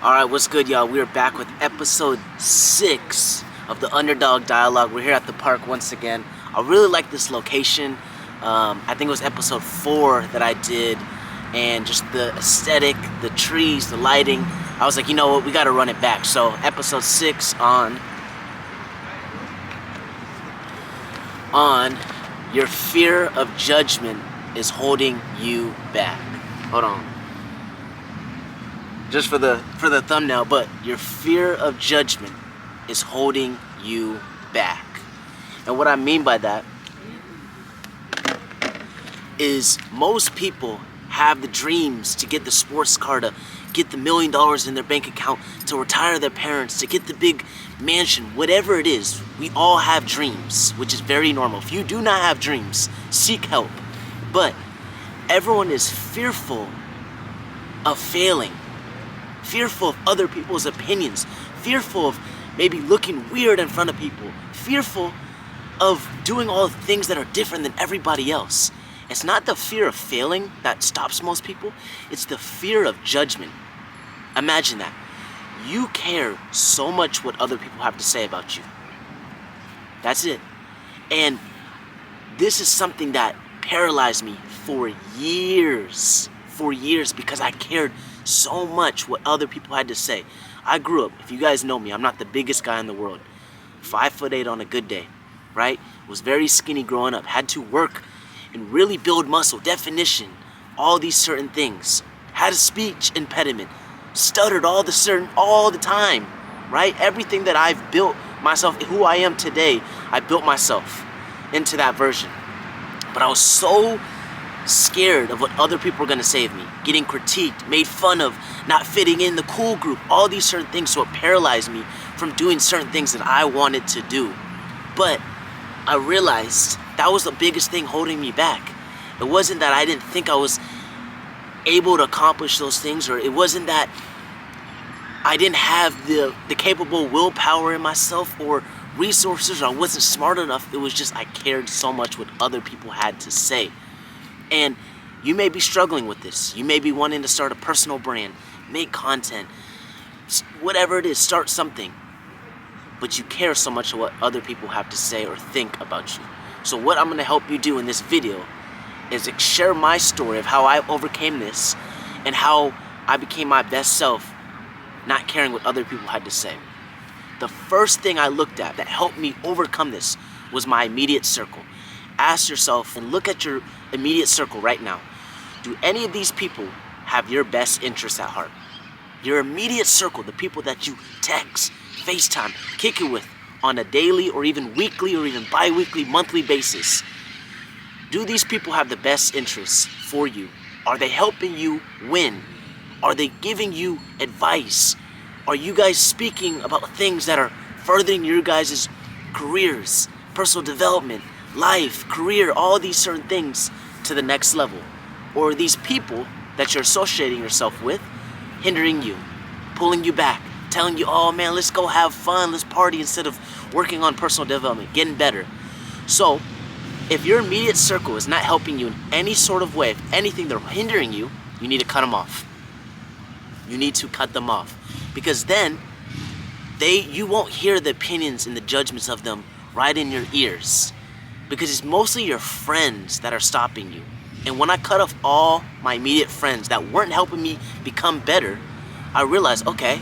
Alright, what's good, y'all? We are back with episode 6 of the Underdawg dialogue. We're here at the park once again. I really like this location. I think it was episode 4 that I did, and just the aesthetic, the trees, the lighting. I was like, you know what, we gotta run it back. So episode 6 on your fear of judgment is holding you back. Hold on. Just for the thumbnail, but your fear of judgment is holding you back. And what I mean by that is most people have the dreams to get the sports car, to get the $1 million in their bank account, to retire their parents, to get the big mansion, whatever it is. We all have dreams, which is very normal. If you do not have dreams, seek help. But everyone is fearful of failing, fearful of other people's opinions, fearful of maybe looking weird in front of people, fearful of doing all the things that are different than everybody else. It's not the fear of failing that stops most people, it's the fear of judgment. Imagine that. You care so much what other people have to say about you. That's it. And this is something that paralyzed me for years because I cared so much what other people had to say. I grew up, if you guys know me, I'm not the biggest guy in the world. 5'8" on a good day, right? Was very skinny growing up. Had to work and really build muscle, definition, all these certain things. Had a speech impediment. Stuttered all the time, right? Everything that I've built myself, who I am today, I built myself into that version. But I was so scared of what other people were gonna say of me, getting critiqued, made fun of, not fitting in the cool group, all these certain things. So it paralyzed me from doing certain things that I wanted to do. But I realized that was the biggest thing holding me back. It wasn't that I didn't think I was able to accomplish those things, or it wasn't that I didn't have the capable willpower in myself or resources, or I wasn't smart enough. It was just I cared so much what other people had to say. And you may be struggling with this. You may be wanting to start a personal brand, make content, whatever it is, start something. But you care so much what other people have to say or think about you. So what I'm gonna help you do in this video is share my story of how I overcame this and how I became my best self, not caring what other people had to say. The first thing I looked at that helped me overcome this was my immediate circle. Ask yourself and look at your immediate circle right now. Do any of these people have your best interests at heart? Your immediate circle, the people that you text, FaceTime, kick it with on a daily or even weekly or even bi-weekly, monthly basis. Do these people have the best interests for you? Are they helping you win? Are they giving you advice? Are you guys speaking about things that are furthering your guys' careers, personal development, life, career, all these certain things to the next level? Or are these people that you're associating yourself with hindering you, pulling you back, telling you, oh man, let's go have fun, let's party, instead of working on personal development, getting better? So if your immediate circle is not helping you in any sort of way, if anything, they're hindering you, you need to cut them off. You need to cut them off, because then you won't hear the opinions and the judgments of them right in your ears, because it's mostly your friends that are stopping you. And when I cut off all my immediate friends that weren't helping me become better, I realized, okay,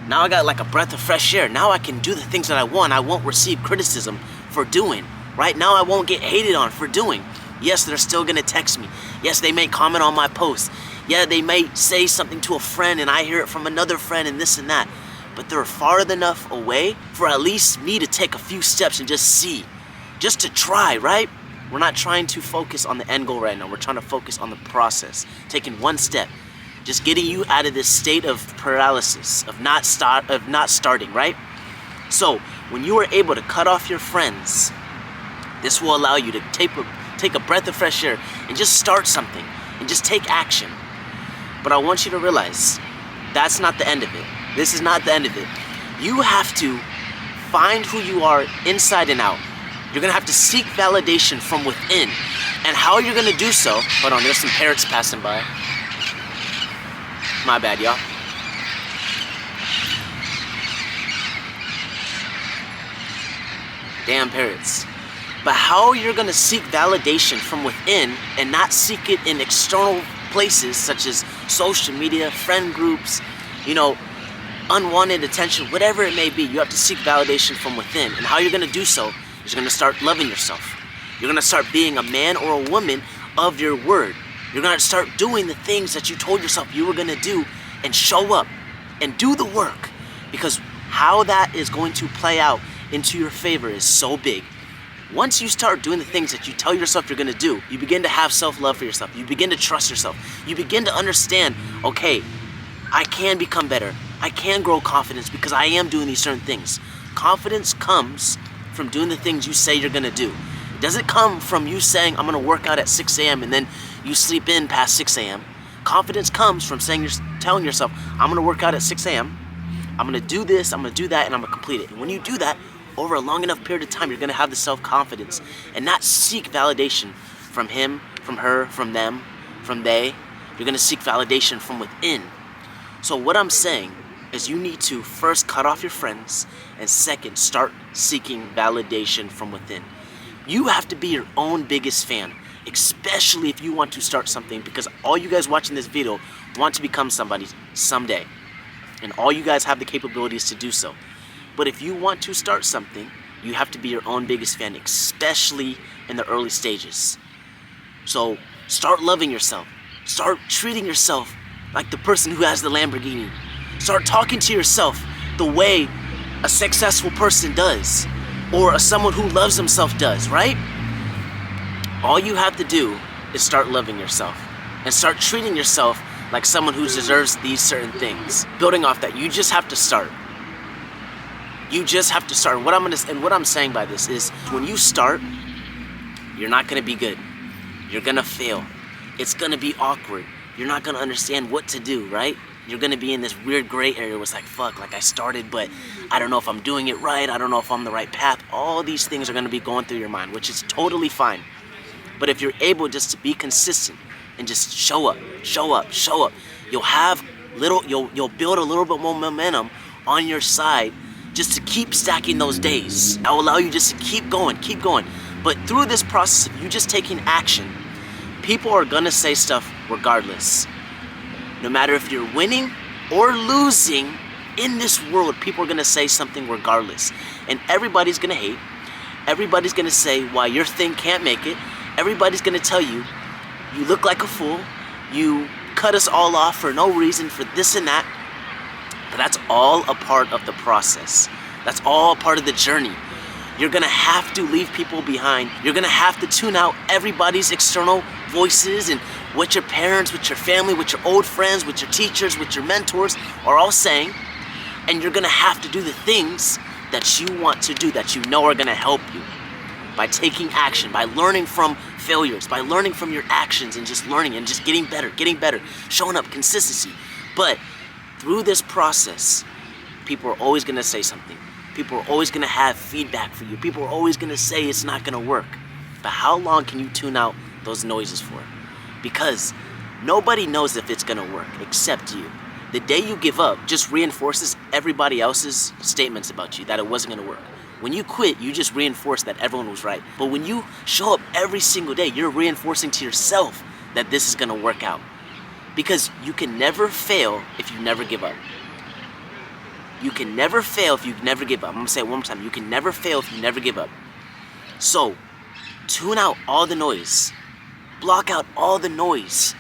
now I got like a breath of fresh air. Now I can do the things that I want. I won't receive criticism for doing. Right now I won't get hated on for doing. Yes, they're still gonna text me. Yes, they may comment on my posts. Yeah, they may say something to a friend and I hear it from another friend and this and that. But they're far enough away for at least me to take a few steps and just see. Just to try, right? We're not trying to focus on the end goal right now. We're trying to focus on the process. Taking one step. Just getting you out of this state of paralysis, of not starting, right? So when you are able to cut off your friends, this will allow you to take a breath of fresh air and just start something and just take action. But I want you to realize that's not the end of it. This is not the end of it. You have to find who you are inside and out. You're gonna have to seek validation from within. And how you're gonna do so, hold on, there's some parrots passing by. My bad, y'all. Damn parrots. But how you're gonna seek validation from within and not seek it in external places such as social media, friend groups, unwanted attention, whatever it may be, you have to seek validation from within. And how you're gonna do so is you're gonna start loving yourself. You're gonna start being a man or a woman of your word. You're gonna start doing the things that you told yourself you were gonna do and show up and do the work. Because how that is going to play out into your favor is so big. Once you start doing the things that you tell yourself you're gonna do, you begin to have self-love for yourself. You begin to trust yourself. You begin to understand, okay, I can become better. I can grow confidence because I am doing these certain things. Confidence comes from doing the things you say you're gonna do. It doesn't come from you saying, I'm gonna work out at 6 a.m. and then you sleep in past 6 a.m. Confidence comes from telling yourself, I'm gonna work out at 6 a.m. I'm gonna do this, I'm gonna do that, and I'm gonna complete it. And when you do that, over a long enough period of time, you're gonna have the self-confidence and not seek validation from him, from her, from them, from they. You're gonna seek validation from within. So what I'm saying is you need to first cut off your friends, and second, start seeking validation from within. You have to be your own biggest fan, especially if you want to start something, because all you guys watching this video want to become somebody someday. And all you guys have the capabilities to do so. But if you want to start something, you have to be your own biggest fan, especially in the early stages. So start loving yourself. Start treating yourself like the person who has the Lamborghini. Start talking to yourself the way a successful person does, or someone who loves himself does, right? All you have to do is start loving yourself and start treating yourself like someone who deserves these certain things. Building off that, you just have to start. You just have to start. And what I'm saying by this is, when you start, you're not gonna be good. You're gonna fail. It's gonna be awkward. You're not gonna understand what to do, right? You're gonna be in this weird gray area where it's like, fuck, like I started, but I don't know if I'm doing it right. I don't know if I'm on the right path. All these things are gonna be going through your mind, which is totally fine. But if you're able just to be consistent and just show up, you'll build a little bit more momentum on your side just to keep stacking those days. That will allow you just to keep going. But through this process of you just taking action, people are gonna say stuff regardless. No matter if you're winning or losing in this world, people are gonna say something regardless. And everybody's gonna hate. Everybody's gonna say why your thing can't make it. Everybody's gonna tell you, you look like a fool. You cut us all off for no reason, for this and that. But that's all a part of the process. That's all a part of the journey. You're gonna have to leave people behind. You're gonna have to tune out everybody's external voices and what your parents, what your family, what your old friends, what your teachers, what your mentors are all saying. And you're gonna have to do the things that you want to do, that you know are gonna help you. By taking action, by learning from failures, by learning from your actions and just learning and just getting better, showing up, consistency. But through this process, people are always gonna say something. People are always gonna have feedback for you. People are always gonna say it's not gonna work. But how long can you tune out those noises for? Because nobody knows if it's gonna work except you. The day you give up just reinforces everybody else's statements about you that it wasn't gonna work. When you quit, you just reinforce that everyone was right. But when you show up every single day, you're reinforcing to yourself that this is gonna work out. Because you can never fail if you never give up. You can never fail if you never give up. I'm gonna say it one more time. You can never fail if you never give up. So, tune out all the noise. Block out all the noise.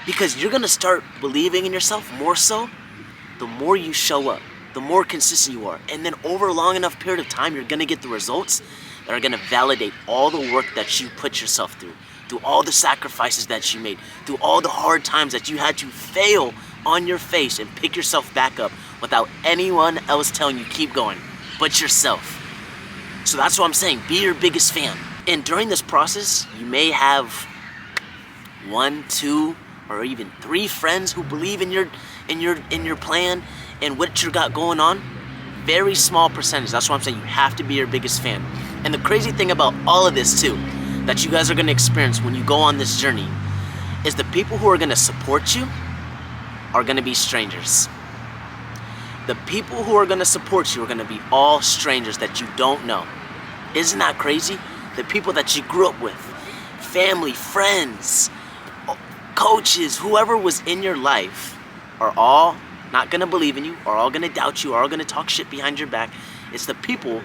Because you're gonna start believing in yourself more so the more you show up, the more consistent you are. And then over a long enough period of time, you're gonna get the results that are gonna validate all the work that you put yourself through all the sacrifices that you made, through all the hard times that you had to fail on your face and pick yourself back up without anyone else telling you keep going, but yourself. So that's what I'm saying, be your biggest fan. And during this process, you may have 1, 2, or even 3 friends who believe in your plan and what you got going on. Very small percentage. That's what I'm saying. You have to be your biggest fan. And the crazy thing about all of this too, that you guys are gonna experience when you go on this journey, is the people who are gonna support you are gonna be strangers. The people who are gonna support you are gonna be all strangers that you don't know. Isn't that crazy? The people that you grew up with, family, friends, coaches, whoever was in your life are all not gonna believe in you, are all gonna doubt you, are all gonna talk shit behind your back. It's the people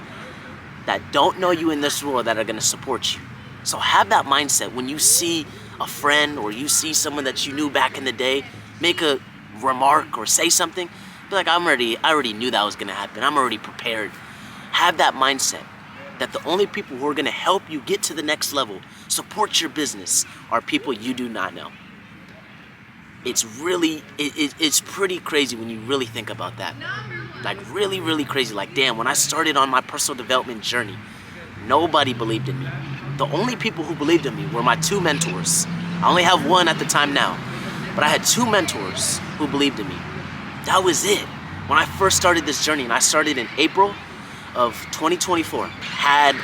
that don't know you in this world that are gonna support you. So have that mindset when you see a friend or you see someone that you knew back in the day make a remark or say something, be like, I already knew that was gonna happen. I'm already prepared. Have that mindset that the only people who are gonna help you get to the next level, support your business, are people you do not know. It's really, it's pretty crazy when you really think about that. Like really, really crazy. Like, damn, when I started on my personal development journey, nobody believed in me. The only people who believed in me were my 2 mentors. I only have 1 at the time now, but I had 2 mentors who believed in me. That was it. When I first started this journey, and I started in April of 2024, had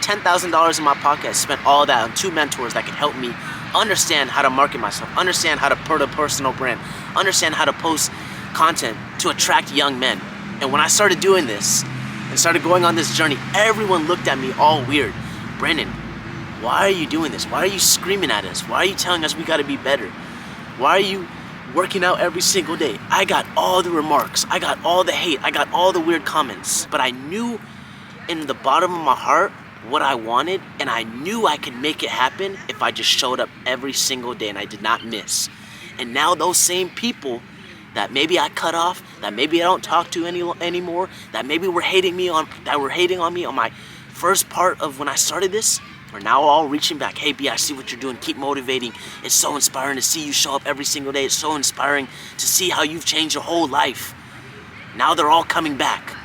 $10,000 in my pocket. I spent all that on 2 mentors that could help me understand how to market myself, understand how to put a personal brand, understand how to post content to attract young men. And when I started doing this and started going on this journey, everyone looked at me all weird. Brandon, why are you doing this? Why are you screaming at us? Why are you telling us we gotta be better? Why are you working out every single day? I got all the remarks. I got all the hate. I got all the weird comments. But I knew in the bottom of my heart what I wanted, and I knew I could make it happen if I just showed up every single day and I did not miss. And now those same people that maybe I cut off, that maybe I don't talk to anymore, that maybe were hating on me on my first part of when I started this, are now all reaching back. Hey B, I see what you're doing. Keep motivating. It's so inspiring to see you show up every single day. It's so inspiring to see how you've changed your whole life. Now they're all coming back.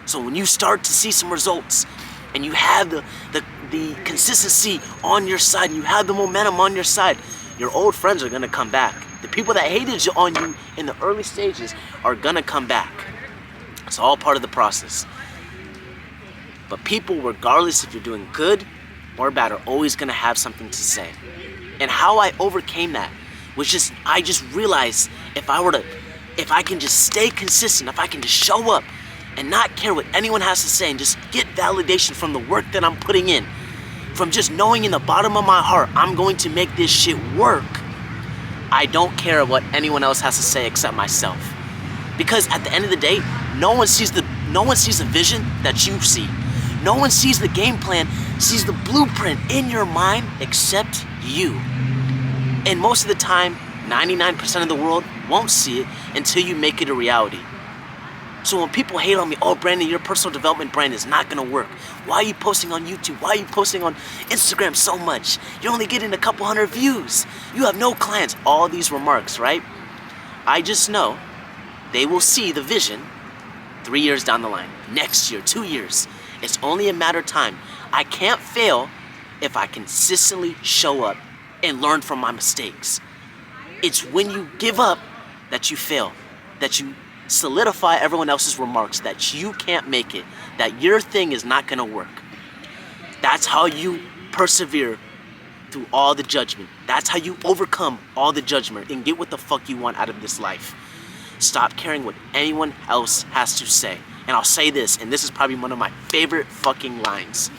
So when you start to see some results and you have the consistency on your side, and you have the momentum on your side, your old friends are gonna come back. The people that hated you on you in the early stages are gonna come back. It's all part of the process. But people, regardless if you're doing good or bad, are always gonna have something to say. And how I overcame that was I just realized if I can just stay consistent, if I can just show up and not care what anyone has to say and just get validation from the work that I'm putting in, from just knowing in the bottom of my heart, I'm going to make this shit work. I don't care what anyone else has to say except myself. Because at the end of the day, no one sees the vision that you see. No one sees the game plan, sees the blueprint in your mind except you. And most of the time, 99% of the world won't see it until you make it a reality. So when people hate on me, oh Brandon, your personal development brand is not gonna work. Why are you posting on YouTube? Why are you posting on Instagram so much? You're only getting a couple hundred views. You have no clients. All these remarks, right? I just know they will see the vision 3 years down the line, next year, 2 years. It's only a matter of time. I can't fail if I consistently show up and learn from my mistakes. It's when you give up that you fail, that you solidify everyone else's remarks, that you can't make it, that your thing is not gonna work. That's how you persevere through all the judgment. That's how you overcome all the judgment and get what the fuck you want out of this life. Stop caring what anyone else has to say. And I'll say this, and this is probably one of my favorite fucking lines.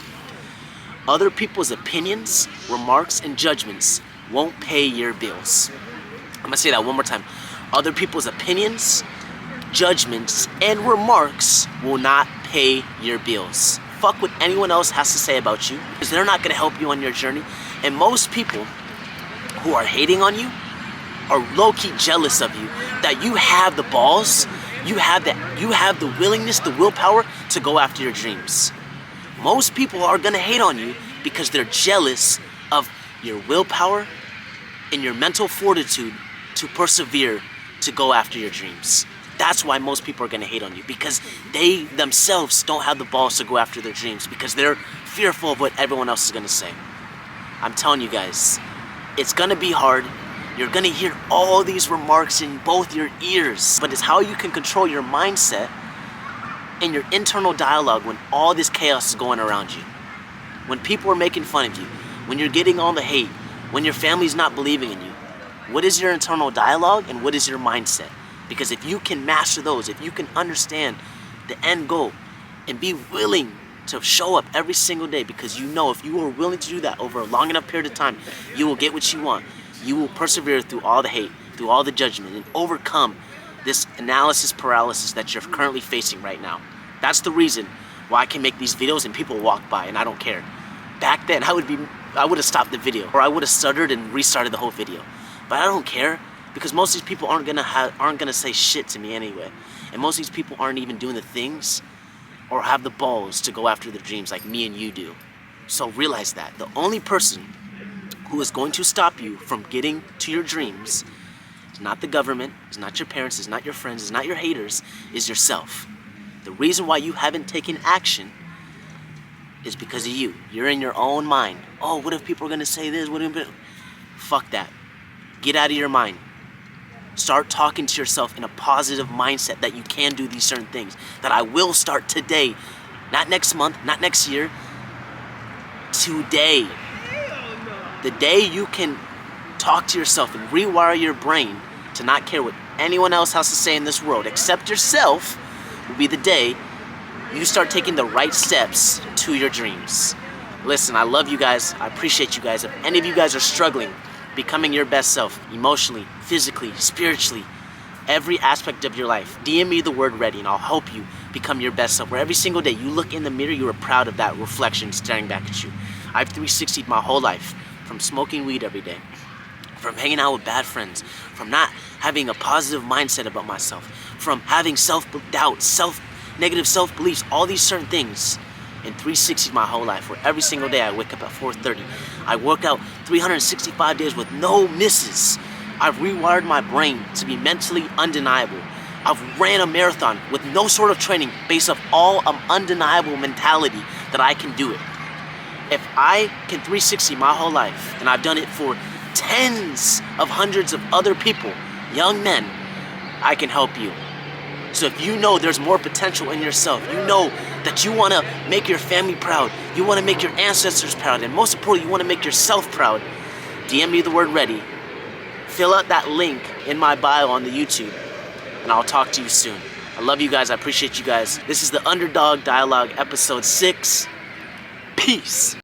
Other people's opinions, remarks, and judgments won't pay your bills. I'm gonna say that one more time. Other people's opinions, judgments, and remarks will not pay your bills. Fuck what anyone else has to say about you, because they're not gonna help you on your journey. And most people who are hating on you are low-key jealous of you, that you have the balls, you have the willingness, the willpower to go after your dreams. Most people are gonna hate on you because they're jealous of your willpower and your mental fortitude to persevere to go after your dreams. That's why most people are gonna hate on you, because they themselves don't have the balls to go after their dreams, because they're fearful of what everyone else is gonna say. I'm telling you guys, it's gonna be hard. You're gonna hear all these remarks in both your ears, but it's how you can control your mindset and your internal dialogue when all this chaos is going around you. When people are making fun of you, when you're getting all the hate, when your family's not believing in you. What is your internal dialogue and what is your mindset? Because if you can master those, if you can understand the end goal and be willing to show up every single day, because you know if you are willing to do that over a long enough period of time, you will get what you want. You will persevere through all the hate, through all the judgment, and overcome this analysis paralysis that you're currently facing right now. That's the reason why I can make these videos and people walk by and I don't care. Back then, I would have stopped the video, or I would have stuttered and restarted the whole video. But I don't care, because most of these people aren't gonna say shit to me anyway. And most of these people aren't even doing the things or have the balls to go after their dreams like me and you do. So realize that the only person who is going to stop you from getting to your dreams is not the government, is not your parents, is not your friends, is not your haters, is yourself. The reason why you haven't taken action is because of you. You're in your own mind. Oh, what if people are gonna say this? Fuck that. Get out of your mind. Start talking to yourself in a positive mindset that you can do these certain things. That I will start today. Not next month, not next year. Today. The day you can talk to yourself and rewire your brain to not care what anyone else has to say in this world except yourself will be the day you start taking the right steps to your dreams. Listen, I love you guys. I appreciate you guys. If any of you guys are struggling becoming your best self, emotionally, physically, spiritually, every aspect of your life, DM me the word ready and I'll help you become your best self. Where every single day you look in the mirror, you are proud of that reflection staring back at you. I've 360'd my whole life, from smoking weed every day, from hanging out with bad friends, from not having a positive mindset about myself, from having self-doubt, negative self-beliefs, all these certain things. In 360 my whole life, where every single day I wake up at 4:30. I work out 365 days with no misses. I've rewired my brain to be mentally undeniable. I've ran a marathon with no sort of training based off all undeniable mentality that I can do it. If I can 360 my whole life, and I've done it for tens of hundreds of other people, young men, I can help you. So if you know there's more potential in yourself, you know that you want to make your family proud, you want to make your ancestors proud, and most importantly, you want to make yourself proud, DM me the word ready, fill out that link in my bio on the YouTube, and I'll talk to you soon. I love you guys. I appreciate you guys. This is the Underdawg Dialogue episode 6. Peace.